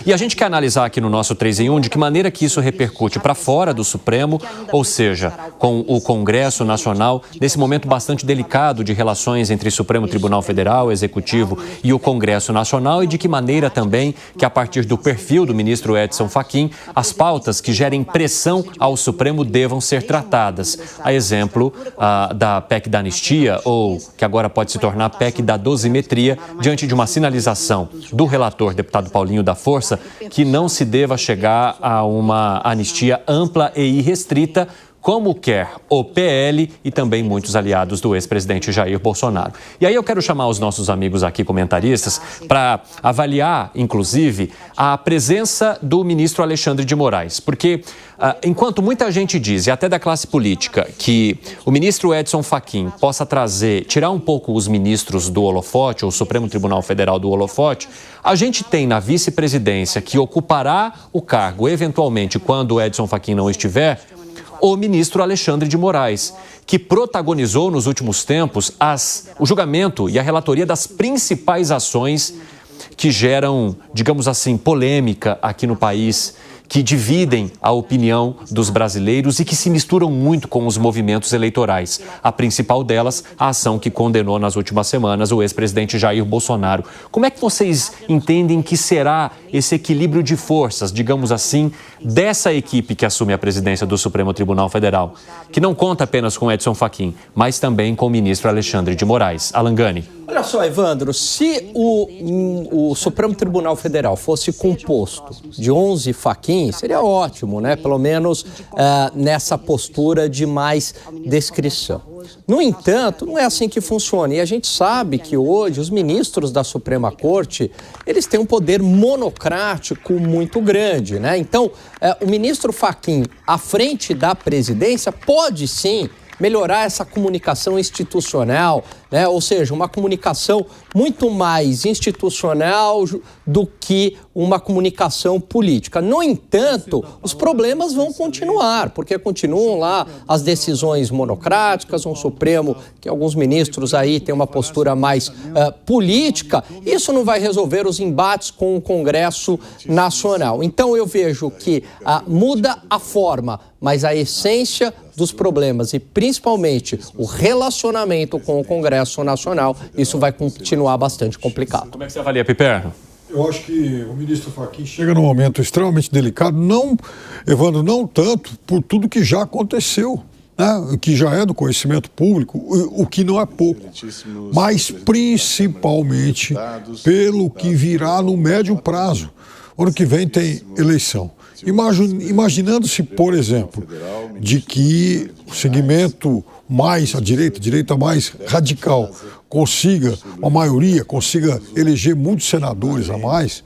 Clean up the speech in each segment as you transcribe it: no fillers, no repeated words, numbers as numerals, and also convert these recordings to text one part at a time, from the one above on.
E a gente quer analisar aqui no nosso 3 em 1 de que maneira que isso repercute para fora do Supremo, ou seja, com o Congresso Nacional, nesse momento bastante delicado de relações entre Supremo Tribunal Federal, Executivo e o Congresso Nacional, e de que maneira também que, a partir do perfil do ministro Edson Fachin, as pautas que gerem pressão ao Supremo devam ser tratadas. A exemplo da PEC da anistia, ou que agora pode se tornar PEC da dosimetria, diante de uma sinalização do relator, deputado Paulinho da Força, que não se deva chegar a uma anistia ampla e irrestrita, como quer o PL e também muitos aliados do ex-presidente Jair Bolsonaro. E aí eu quero chamar os nossos amigos aqui comentaristas para avaliar, inclusive, a presença do ministro Alexandre de Moraes. Porque enquanto muita gente diz, e até da classe política, que o ministro Edson Fachin possa tirar um pouco os ministros do holofote, ou o Supremo Tribunal Federal do holofote, a gente tem na vice-presidência, que ocupará o cargo eventualmente quando o Edson Fachin não estiver, o ministro Alexandre de Moraes, que protagonizou nos últimos tempos o julgamento e a relatoria das principais ações que geram, digamos assim, polêmica aqui no país, que dividem a opinião dos brasileiros e que se misturam muito com os movimentos eleitorais. A principal delas, a ação que condenou nas últimas semanas o ex-presidente Jair Bolsonaro. Como é que vocês entendem que será esse equilíbrio de forças, digamos assim, dessa equipe que assume a presidência do Supremo Tribunal Federal, que não conta apenas com Edson Fachin, mas também com o ministro Alexandre de Moraes? Alan Gani. Olha só, Evandro, se o Supremo Tribunal Federal fosse composto de 11 Fachins, seria ótimo, né? Pelo menos nessa postura de mais descrição. No entanto, não é assim que funciona. E a gente sabe que hoje os ministros da Suprema Corte, eles têm um poder monocrático muito grande, né? Então, o ministro Fachin, à frente da presidência, pode sim melhorar essa comunicação institucional, né? Ou seja, uma comunicação muito mais institucional do que uma comunicação política. No entanto, os problemas vão continuar, porque continuam lá as decisões monocráticas, um Supremo que alguns ministros aí têm uma postura mais política. Isso não vai resolver os embates com o Congresso Nacional. Então eu vejo que muda a forma, mas a essência dos problemas e principalmente o relacionamento com o Congresso Nacional, isso vai continuar bastante complicado. Como é que você avalia, Piperno? Eu acho que o ministro Fachin chega num momento extremamente delicado, não, Evandro, não tanto por tudo que já aconteceu, né? Que já é do conhecimento público, o que não é pouco, mas principalmente pelo que virá no médio prazo. Ano que vem tem eleição. Imaginando-se, por exemplo, de que o segmento mais à direita mais radical, consiga uma maioria, consiga eleger muitos senadores a mais,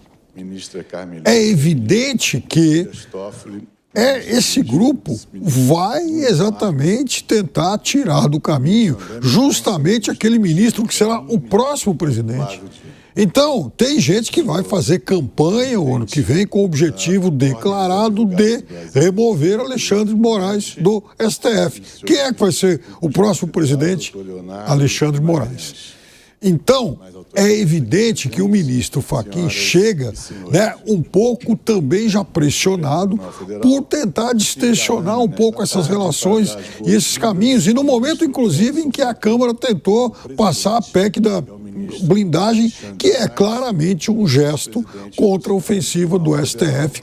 é evidente que esse grupo vai exatamente tentar tirar do caminho justamente aquele ministro que será o próximo presidente. Então, tem gente que vai fazer campanha o ano que vem com o objetivo declarado de remover Alexandre de Moraes do STF. Quem é que vai ser o próximo presidente? Alexandre de Moraes. Então, é evidente que o ministro Fachin chega, né, um pouco também já pressionado por tentar distensionar um pouco essas relações e esses caminhos. E no momento, inclusive, em que a Câmara tentou passar a PEC da blindagem, que é claramente um gesto contra a ofensiva do STF,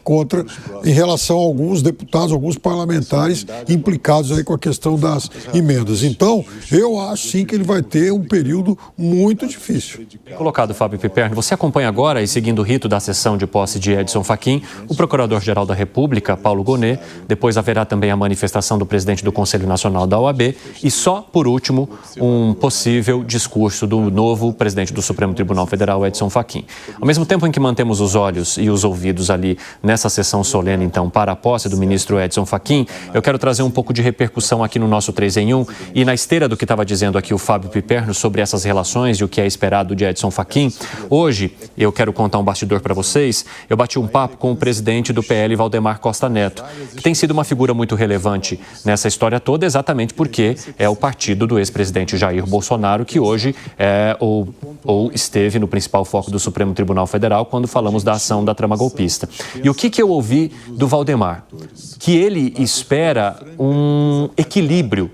em relação a alguns deputados, alguns parlamentares implicados aí com a questão das emendas. Então, eu acho sim que ele vai ter um período muito difícil. Colocado, Fábio Piperno, você acompanha agora, e seguindo o rito da sessão de posse de Edson Fachin, o Procurador-Geral da República, Paulo Gonet, depois haverá também a manifestação do presidente do Conselho Nacional da OAB e só, por último, um possível discurso do novo presidente do Supremo Tribunal Federal, Edson Fachin. Ao mesmo tempo em que mantemos os olhos e os ouvidos ali nessa sessão solene, então, para a posse do ministro Edson Fachin, eu quero trazer um pouco de repercussão aqui no nosso 3 em 1 e na esteira do que estava dizendo aqui o Fábio Piperno sobre essas relações e o que é esperado de Edson Fachin. Hoje, eu quero contar um bastidor para vocês. Eu bati um papo com o presidente do PL, Valdemar Costa Neto, que tem sido uma figura muito relevante nessa história toda, exatamente porque é o partido do ex-presidente Jair Bolsonaro, que hoje é o falando, ou esteve no principal foco do Supremo Tribunal Federal quando falamos da ação da trama golpista. E o que eu ouvi do Valdemar? Que ele espera um equilíbrio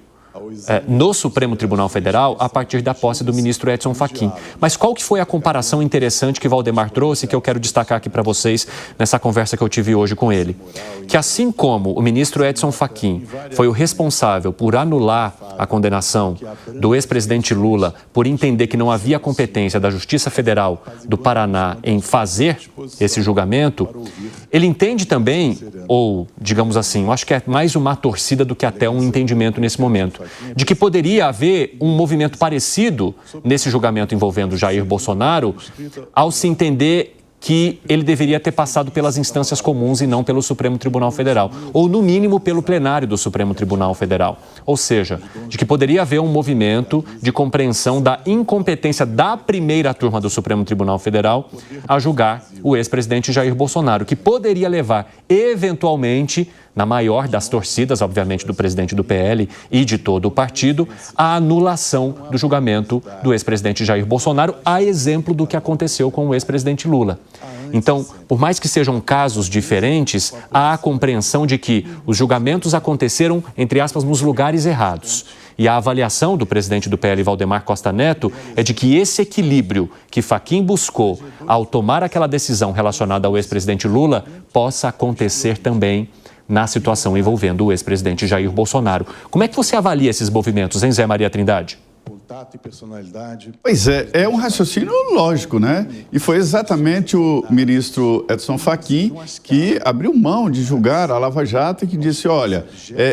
no Supremo Tribunal Federal a partir da posse do ministro Edson Fachin. Mas qual que foi a comparação interessante que Valdemar trouxe que eu quero destacar aqui para vocês nessa conversa que eu tive hoje com ele? Que assim como o ministro Edson Fachin foi o responsável por anular a condenação do ex-presidente Lula por entender que não havia competência da Justiça Federal do Paraná em fazer esse julgamento, ele entende também, ou digamos assim, eu acho que é mais uma torcida do que até um entendimento nesse momento, de que poderia haver um movimento parecido nesse julgamento envolvendo Jair Bolsonaro, ao se entender que ele deveria ter passado pelas instâncias comuns e não pelo Supremo Tribunal Federal, ou no mínimo pelo plenário do Supremo Tribunal Federal. Ou seja, de que poderia haver um movimento de compreensão da incompetência da primeira turma do Supremo Tribunal Federal a julgar o ex-presidente Jair Bolsonaro, que poderia levar, eventualmente, na maior das torcidas, obviamente, do presidente do PL e de todo o partido, a anulação do julgamento do ex-presidente Jair Bolsonaro, a exemplo do que aconteceu com o ex-presidente Lula. Então, por mais que sejam casos diferentes, há a compreensão de que os julgamentos aconteceram, entre aspas, nos lugares errados. E a avaliação do presidente do PL, Valdemar Costa Neto, é de que esse equilíbrio que Fachin buscou ao tomar aquela decisão relacionada ao ex-presidente Lula possa acontecer também na situação envolvendo o ex-presidente Jair Bolsonaro. Como é que você avalia esses movimentos, hein, Zé Maria Trindade? Pois é um raciocínio lógico, né? E foi exatamente o ministro Edson Fachin que abriu mão de julgar a Lava Jato e que disse, olha,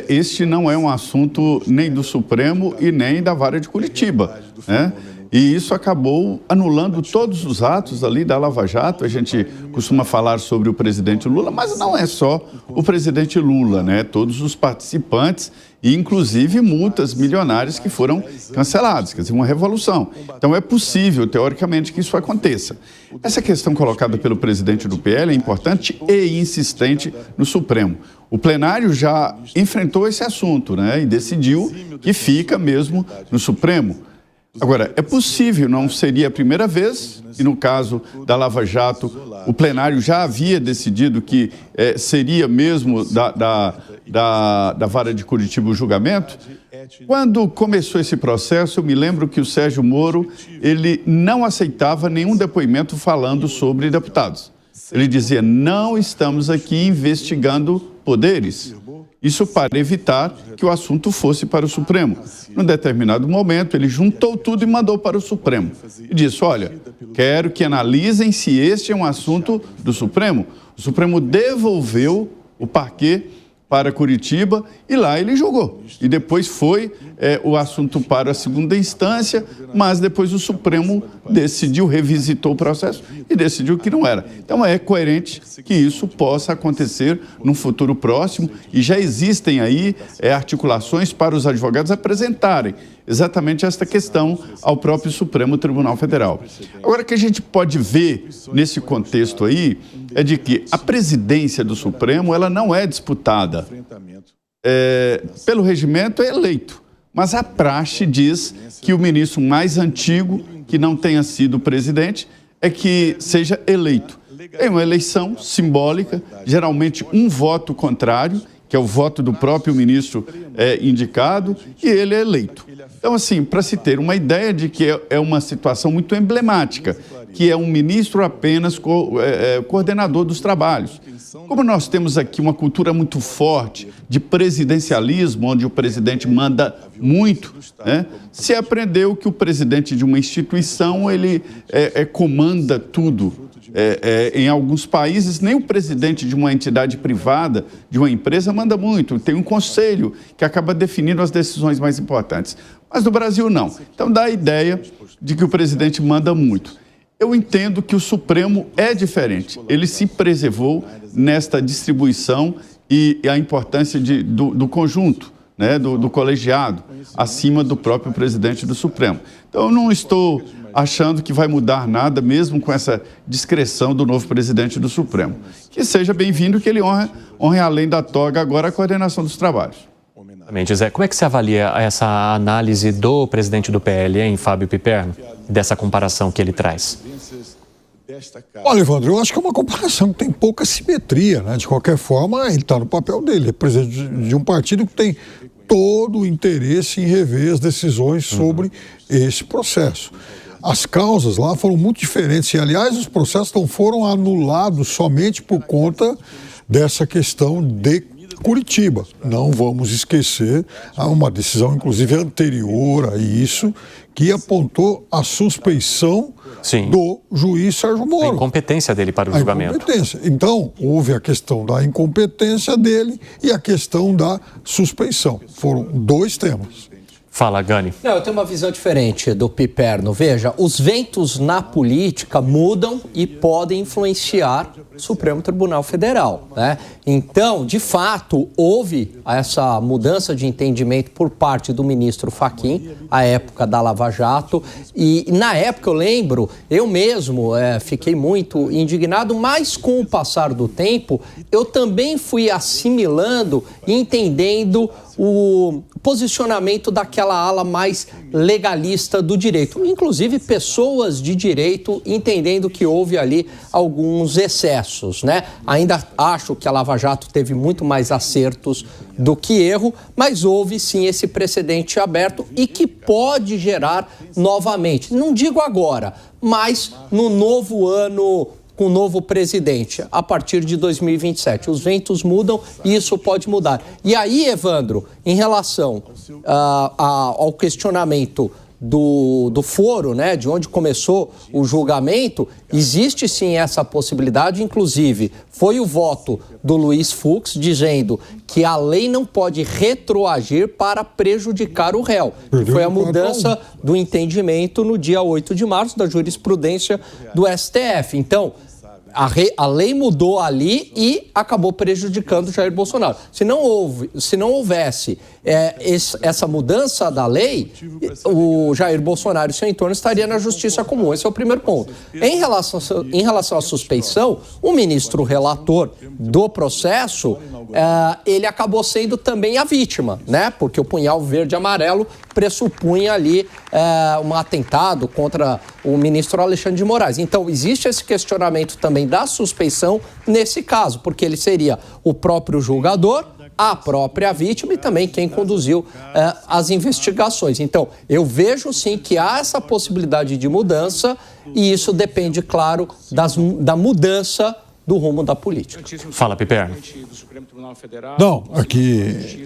este não é um assunto nem do Supremo e nem da Vara de Curitiba, né? E isso acabou anulando todos os atos ali da Lava Jato. A gente costuma falar sobre o presidente Lula, mas não é só o presidente Lula, né? Todos os participantes e, inclusive, multas milionárias que foram canceladas, quer dizer, uma revolução. Então, é possível, teoricamente, que isso aconteça. Essa questão colocada pelo presidente do PL é importante e insistente no Supremo. O plenário já enfrentou esse assunto, né? E decidiu que fica mesmo no Supremo. Agora, é possível, não seria a primeira vez, e no caso da Lava Jato, o plenário já havia decidido que seria mesmo da Vara de Curitiba o julgamento. Quando começou esse processo, eu me lembro que o Sérgio Moro, ele não aceitava nenhum depoimento falando sobre deputados. Ele dizia, não estamos aqui investigando poderes. Isso para evitar que o assunto fosse para o Supremo. Num determinado momento, ele juntou tudo e mandou para o Supremo. E disse, olha, quero que analisem se este é um assunto do Supremo. O Supremo devolveu o parquê para Curitiba e lá ele julgou. E depois foi o assunto para a segunda instância, mas depois o Supremo decidiu, revisitou o processo e decidiu que não era. Então é coerente que isso possa acontecer num futuro próximo e já existem aí articulações para os advogados apresentarem exatamente esta questão ao próprio Supremo Tribunal Federal. Agora, o que a gente pode ver nesse contexto aí é de que a presidência do Supremo ela não é disputada. Pelo regimento é eleito, mas a praxe diz que o ministro mais antigo, que não tenha sido presidente, é que seja eleito. É uma eleição simbólica, geralmente um voto contrário, que é o voto do próprio ministro indicado, e ele é eleito. Então, assim, para se ter uma ideia de que é uma situação muito emblemática, que é um ministro apenas coordenador dos trabalhos. Como nós temos aqui uma cultura muito forte de presidencialismo, onde o presidente manda muito, né? Se aprendeu que o presidente de uma instituição, ele comanda tudo. Em alguns países, nem o presidente de uma entidade privada, de uma empresa, manda muito. Tem um conselho que acaba definindo as decisões mais importantes. Mas no Brasil, não. Então, dá a ideia de que o presidente manda muito. Eu entendo que o Supremo é diferente. Ele se preservou nesta distribuição e a importância do conjunto, né, do colegiado, acima do próprio presidente do Supremo. Então, eu não estou achando que vai mudar nada, mesmo com essa discreção do novo presidente do Supremo. Que seja bem-vindo, que ele honre além da toga agora a coordenação dos trabalhos. Zé, como é que você avalia essa análise do presidente do PL, hein, Fábio Piperno, dessa comparação que ele traz? Olha, Evandro, eu acho que é uma comparação que tem pouca simetria, né? De qualquer forma, ele está no papel dele, é presidente de um partido que tem todo o interesse em rever as decisões sobre esse processo. As causas lá foram muito diferentes e, aliás, os processos não foram anulados somente por conta dessa questão de Curitiba. Não vamos esquecer, há uma decisão, inclusive, anterior a isso, que apontou a suspeição do juiz Sérgio Moro. A incompetência dele para o julgamento. Incompetência. Então, houve a questão da incompetência dele e a questão da suspeição. Foram dois temas. Fala, Gani. Não, eu tenho uma visão diferente do Piperno. Veja, os ventos na política mudam e podem influenciar o Supremo Tribunal Federal, né? Então, de fato, houve essa mudança de entendimento por parte do ministro Fachin, à época da Lava Jato, e na época eu lembro, eu mesmo fiquei muito indignado, mas com o passar do tempo, eu também fui assimilando e entendendo o posicionamento daquela ala mais legalista do direito. Inclusive, pessoas de direito entendendo que houve ali alguns excessos, né? Ainda acho que a Lava Jato teve muito mais acertos do que erro, mas houve sim esse precedente aberto e que pode gerar novamente, não digo agora, mas no novo ano, com o novo presidente, a partir de 2027. Os ventos mudam e isso pode mudar. E aí, Evandro, em relação ao questionamento do foro, né, de onde começou o julgamento, existe sim essa possibilidade, inclusive foi o voto do Luiz Fux dizendo que a lei não pode retroagir para prejudicar o réu. Foi a mudança do entendimento no dia 8 de março da jurisprudência do STF. Então, a lei mudou ali e acabou prejudicando Jair Bolsonaro. Se não houvesse essa mudança da lei, o Jair Bolsonaro e seu entorno estaria na justiça comum. Esse é o primeiro ponto. Em relação à suspeição, o ministro relator do processo, ele acabou sendo também a vítima, né? Porque o punhal verde e amarelo pressupunha ali um atentado contra o ministro Alexandre de Moraes. Então, existe esse questionamento também da suspeição nesse caso, porque ele seria o próprio julgador, a própria vítima e também quem conduziu as investigações. Então, eu vejo sim que há essa possibilidade de mudança e isso depende, claro, da mudança do rumo da política. Fala, Piperno. Não, aqui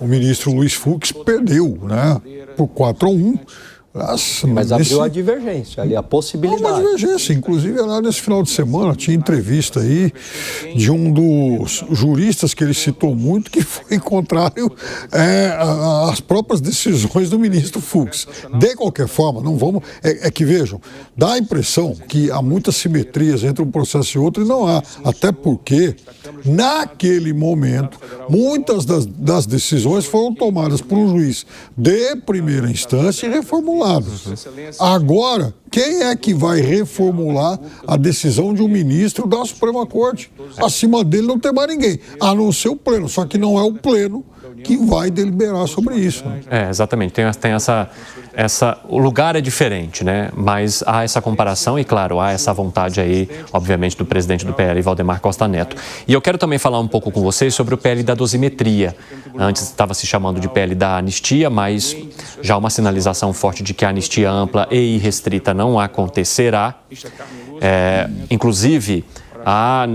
o ministro Luiz Fux perdeu, né, por 4-1. Mas abriu a divergência ali, a possibilidade. Uma divergência, inclusive lá nesse final de semana tinha entrevista aí de um dos juristas que ele citou muito, que foi contrário às próprias decisões do ministro Fux. De qualquer forma, não vamos... É que vejam, dá a impressão que há muitas simetrias entre um processo e outro, e não há. Até porque, naquele momento, muitas das decisões foram tomadas por um juiz de primeira instância e reformuladas. Agora, quem é que vai reformular a decisão de um ministro da Suprema Corte? Acima dele não tem mais ninguém, a não ser o pleno, só que não é o pleno que vai deliberar sobre isso. Exatamente, tem o lugar é diferente, né? Mas há essa comparação e, claro, há essa vontade aí, obviamente, do presidente do PL, Valdemar Costa Neto. E eu quero também falar um pouco com vocês sobre o PL da dosimetria. Antes estava se chamando de PL da anistia, mas já uma sinalização forte de que a anistia ampla e irrestrita não acontecerá. Inclusive,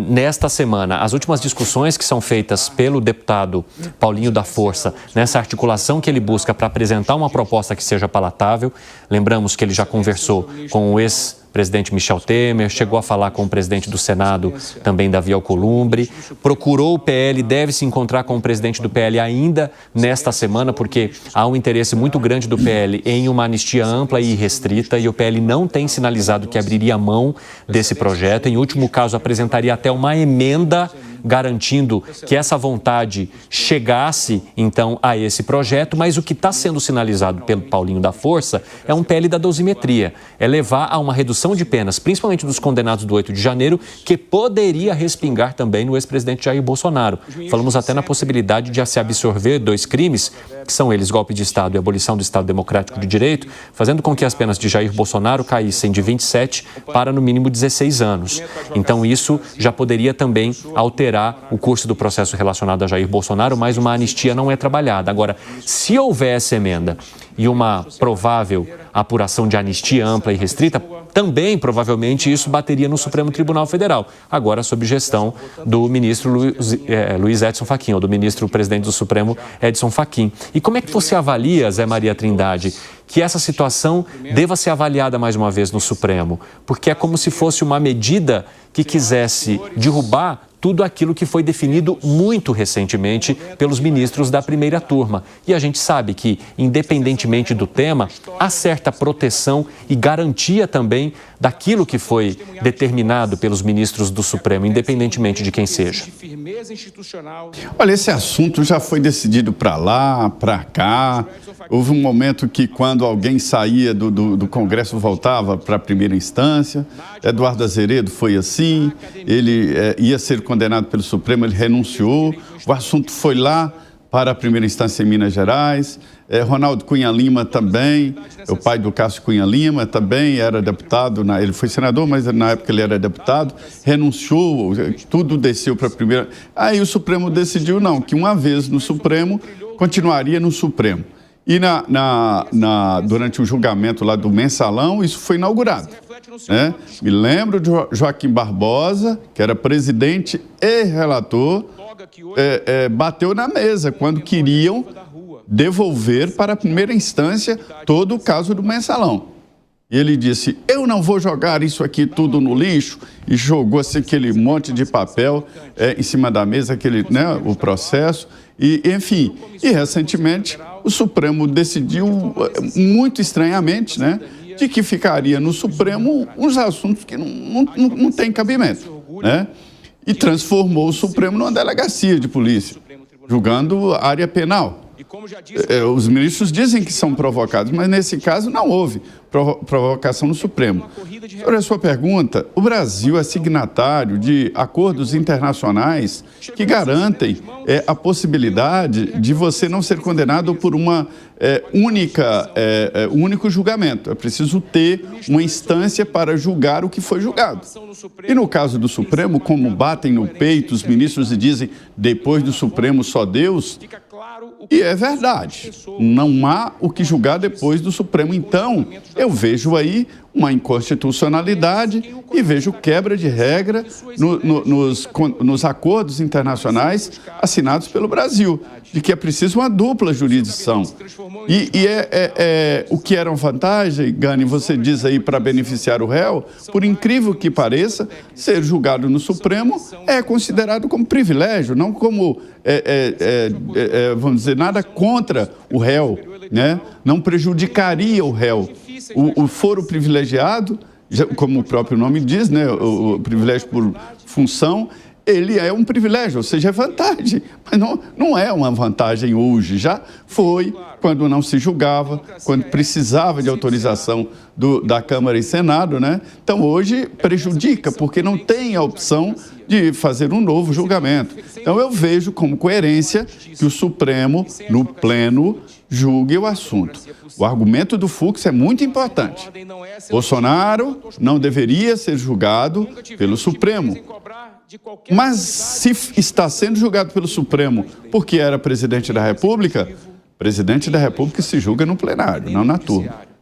nesta semana, as últimas discussões que são feitas pelo deputado Paulinho da Força, nessa articulação que ele busca para apresentar uma proposta que seja palatável. Lembramos que ele já conversou com o ex-presidente Michel Temer, chegou a falar com o presidente do Senado, também Davi Alcolumbre, procurou o PL, deve se encontrar com o presidente do PL ainda nesta semana, porque há um interesse muito grande do PL em uma anistia ampla e irrestrita, e o PL não tem sinalizado que abriria mão desse projeto. Em último caso, apresentaria até uma emenda garantindo que essa vontade chegasse, então, a esse projeto, mas o que está sendo sinalizado pelo Paulinho da Força é um PL da dosimetria, é levar a uma redução de penas, principalmente dos condenados do 8 de janeiro, que poderia respingar também no ex-presidente Jair Bolsonaro. Falamos até na possibilidade de se absorver 2 crimes, que são eles golpe de Estado e abolição do Estado Democrático de Direito, fazendo com que as penas de Jair Bolsonaro caíssem de 27 para no mínimo 16 anos. Então isso já poderia também alterar o curso do processo relacionado a Jair Bolsonaro, mas uma anistia não é trabalhada. Agora, se houver essa emenda e uma provável apuração de anistia ampla e restrita, também provavelmente isso bateria no Supremo Tribunal Federal, agora sob gestão do ministro Luiz Edson Fachin, ou do ministro presidente do Supremo Edson Fachin. E como é que você avalia, Zé Maria Trindade, que essa situação deva ser avaliada mais uma vez no Supremo? Porque é como se fosse uma medida que quisesse derrubar tudo aquilo que foi definido muito recentemente pelos ministros da primeira turma. E a gente sabe que, independentemente do tema, há certa proteção e garantia também daquilo que foi determinado pelos ministros do Supremo, independentemente de quem seja. Olha, esse assunto já foi decidido para lá, para cá. Houve um momento que, quando alguém saía do Congresso, voltava para a primeira instância. Eduardo Azeredo foi assim, ele ia ser condenado pelo Supremo, ele renunciou. O assunto foi lá para a primeira instância em Minas Gerais. Ronaldo Cunha Lima também, o pai do Cássio Cunha Lima, também era deputado, ele foi senador, mas na época ele era deputado, renunciou, tudo desceu para a primeira. Aí o Supremo decidiu não, que uma vez no Supremo, continuaria no Supremo. E durante o julgamento lá do Mensalão, isso foi inaugurado. Né? Me lembro de Joaquim Barbosa, que era presidente e relator, bateu na mesa quando queriam devolver para a primeira instância todo o caso do Mensalão. E ele disse, eu não vou jogar isso aqui tudo no lixo, e jogou assim, aquele monte de papel em cima da mesa, o processo, e enfim. E recentemente o Supremo decidiu, muito estranhamente, de que ficaria no Supremo uns assuntos que não têm cabimento, e transformou o Supremo numa delegacia de polícia, julgando a área penal. Os ministros dizem que são provocados, mas nesse caso não houve provocação no Supremo. Sobre a sua pergunta, o Brasil é signatário de acordos internacionais que garantem a possibilidade de você não ser condenado por uma único julgamento. É preciso ter uma instância para julgar o que foi julgado. E no caso do Supremo, como batem no peito os ministros e dizem, depois do Supremo só Deus, e é verdade, não há o que julgar depois do Supremo. Então, eu vejo aí uma inconstitucionalidade e vejo quebra de regra nos acordos internacionais assinados pelo Brasil, de que é preciso uma dupla jurisdição. O que era uma vantagem, Gani, você diz aí, para beneficiar o réu, por incrível que pareça, ser julgado no Supremo é considerado como privilégio, não como, vamos dizer, nada contra o réu, não prejudicaria o réu. O foro privilegiado, como o próprio nome diz, o privilégio por função, ele é um privilégio, ou seja, é vantagem, mas não é uma vantagem hoje. Já foi quando não se julgava, quando precisava de autorização da Câmara e Senado, Então hoje prejudica, porque não tem a opção de fazer um novo julgamento. Então eu vejo como coerência que o Supremo, no pleno, julgue o assunto. O argumento do Fux é muito importante. Bolsonaro não deveria ser julgado pelo Supremo. Mas se está sendo julgado pelo Supremo porque era presidente da República se julga no plenário, não na turma.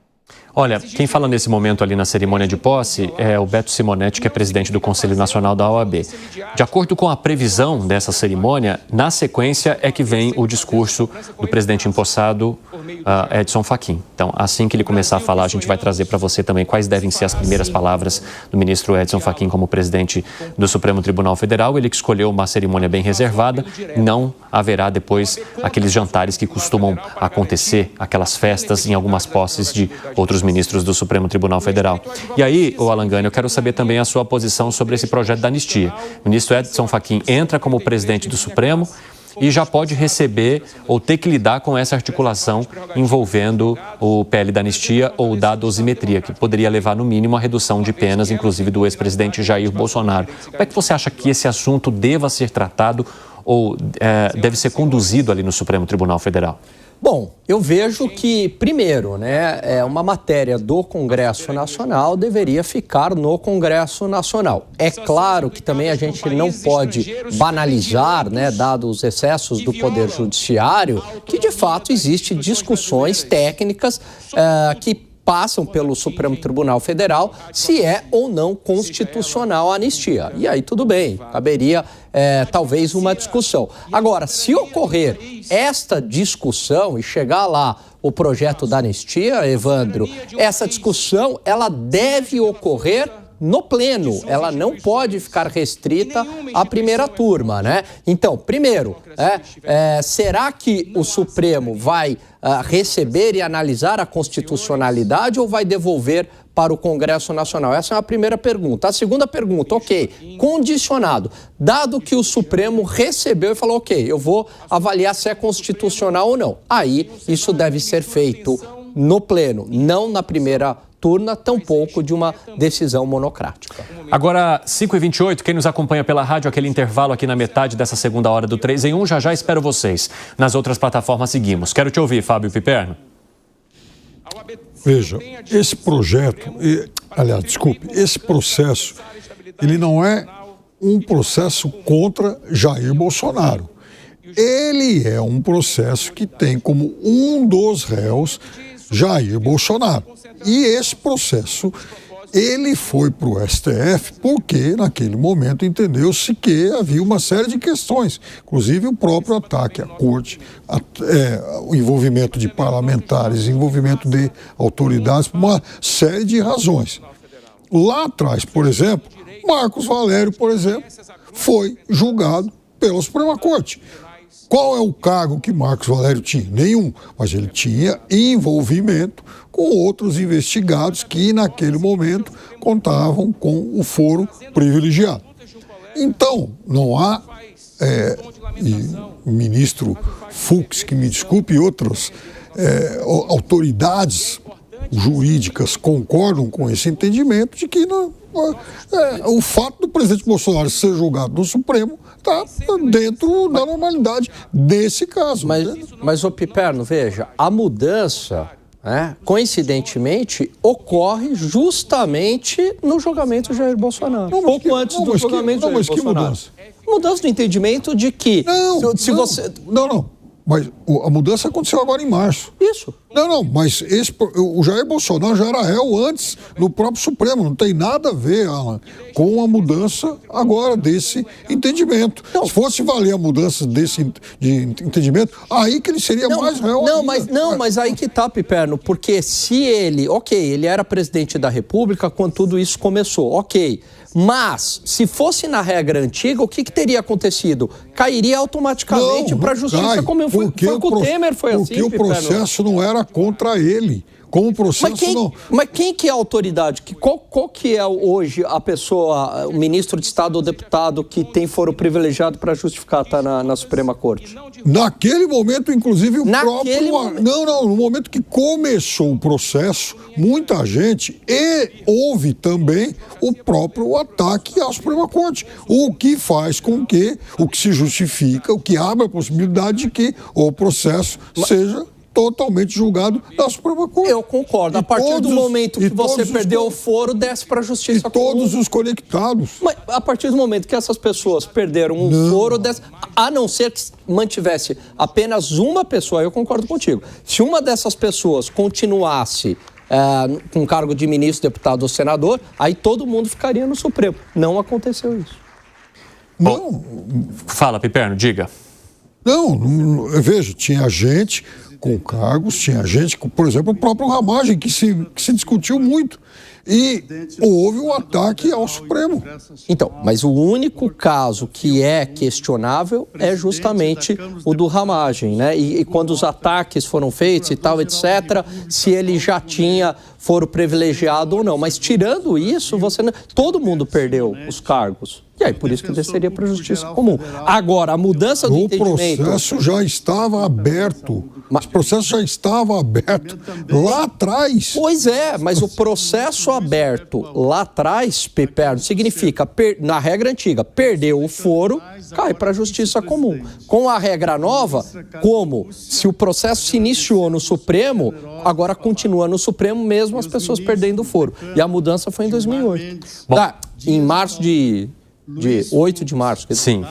Olha, quem fala nesse momento ali na cerimônia de posse é o Beto Simonetti, que é presidente do Conselho Nacional da OAB. De acordo com a previsão dessa cerimônia, na sequência é que vem o discurso do presidente empossado, Edson Fachin. Então, assim que ele começar a falar, a gente vai trazer para você também quais devem ser as primeiras palavras do ministro Edson Fachin como presidente do Supremo Tribunal Federal. Ele que escolheu uma cerimônia bem reservada, não haverá depois aqueles jantares que costumam acontecer, aquelas festas em algumas posses de outros os ministros do Supremo Tribunal Federal. E aí, Alan Gani, eu quero saber também a sua posição sobre esse projeto da anistia. O ministro Edson Fachin entra como presidente do Supremo e já pode receber ou ter que lidar com essa articulação envolvendo o PL da anistia ou da dosimetria, que poderia levar, no mínimo, a redução de penas, inclusive do ex-presidente Jair Bolsonaro. Como é que você acha que esse assunto deva ser tratado ou deve ser conduzido ali no Supremo Tribunal Federal? Bom, eu vejo que, primeiro, uma matéria do Congresso Nacional deveria ficar no Congresso Nacional. É claro que também a gente não pode banalizar, dados os excessos do Poder Judiciário, que de fato existem discussões técnicas que passam pelo Supremo Tribunal Federal se é ou não constitucional a anistia. E aí tudo bem, caberia talvez uma discussão. Agora, se ocorrer esta discussão e chegar lá o projeto da anistia, Evandro, essa discussão ela deve ocorrer no pleno, ela não pode ficar restrita à primeira turma, Então, primeiro, será que o Supremo vai receber e analisar a constitucionalidade ou vai devolver para o Congresso Nacional? Essa é a primeira pergunta. A segunda pergunta, condicionado. Dado que o Supremo recebeu e falou, eu vou avaliar se é constitucional ou não. Aí, isso deve ser feito no pleno, não na primeira turma, tampouco de uma decisão monocrática. Agora, 5h28, quem nos acompanha pela rádio, aquele intervalo aqui na metade dessa segunda hora do 3 em 1, já espero vocês. Nas outras plataformas seguimos. Quero te ouvir, Fábio Piperno. Veja, esse projeto, esse processo, ele não é um processo contra Jair Bolsonaro. Ele é um processo que tem como um dos réus Jair Bolsonaro. E esse processo, ele foi para o STF porque, naquele momento, entendeu-se que havia uma série de questões, inclusive o próprio ataque à corte, o envolvimento de parlamentares, envolvimento de autoridades, por uma série de razões. Lá atrás, por exemplo, Marcos Valério, por exemplo, foi julgado pela Suprema Corte. Qual é o cargo que Marcos Valério tinha? Nenhum, mas ele tinha envolvimento com outros investigados que, naquele momento, contavam com o foro privilegiado. Então, não há, e o ministro Fux, que me desculpe, e outras autoridades jurídicas concordam com esse entendimento de que o fato do presidente Bolsonaro ser julgado no Supremo está dentro da normalidade desse caso. Mas ô Piperno, veja, a mudança, coincidentemente, ocorre justamente no julgamento de Jair Bolsonaro. Pouco antes do julgamento de Jair Bolsonaro. Mudança no entendimento de que... Mas a mudança aconteceu agora em março. Isso. Mas o Jair Bolsonaro já era réu antes no próprio Supremo. Não tem nada a ver, Alan, com a mudança agora desse entendimento. Se fosse valer a mudança desse entendimento, aí que ele seria mais réu ainda. Mas aí que tá, Piperno, porque se ele era presidente da República quando tudo isso começou, mas, se fosse na regra antiga, o que teria acontecido? Cairia automaticamente para a justiça, como foi com o Temer, foi assim, porque o processo não era contra ele. Como o processo Mas quem que é a autoridade? Qual que é hoje a pessoa, o ministro de Estado ou deputado que tem foro privilegiado para justificar estar na Suprema Corte? Naquele momento, inclusive, no momento que começou o processo, muita gente, e houve também o próprio ataque à Suprema Corte, o que faz com que, o que se justifica, o que abre a possibilidade de que o processo seja totalmente julgado na Suprema Corte. Eu concordo. A partir do momento que você perdeu o foro, desce para a justiça comum. Todos os conectados. Mas a partir do momento que essas pessoas perderam um foro, desce, a não ser que mantivesse apenas uma pessoa, eu concordo contigo. Se uma dessas pessoas continuasse com cargo de ministro, deputado ou senador, aí todo mundo ficaria no Supremo. Não aconteceu isso. Fala, Piperno, diga. Veja, tinha gente com cargos, tinha gente, por exemplo, o próprio Ramagem, que se discutiu muito. E houve um ataque ao Supremo. Então, mas o único caso que é questionável é justamente o do Ramagem, né? E quando os ataques foram feitos e tal, etc., se ele já tinha foro privilegiado ou não. Mas tirando isso, todo mundo perdeu os cargos. E aí, por isso que desceria para a justiça comum. Agora, a mudança do entendimento... O processo já estava aberto. Mas o processo já estava aberto lá atrás. Pois é, mas o processo aberto lá atrás, Piperno, significa, na regra antiga, perdeu o foro, cai para a justiça comum. Com a regra nova, como se o processo se iniciou no Supremo, agora continua no Supremo mesmo as pessoas perdendo o foro. E a mudança foi em 2008. Em março de 8 de março. Sim.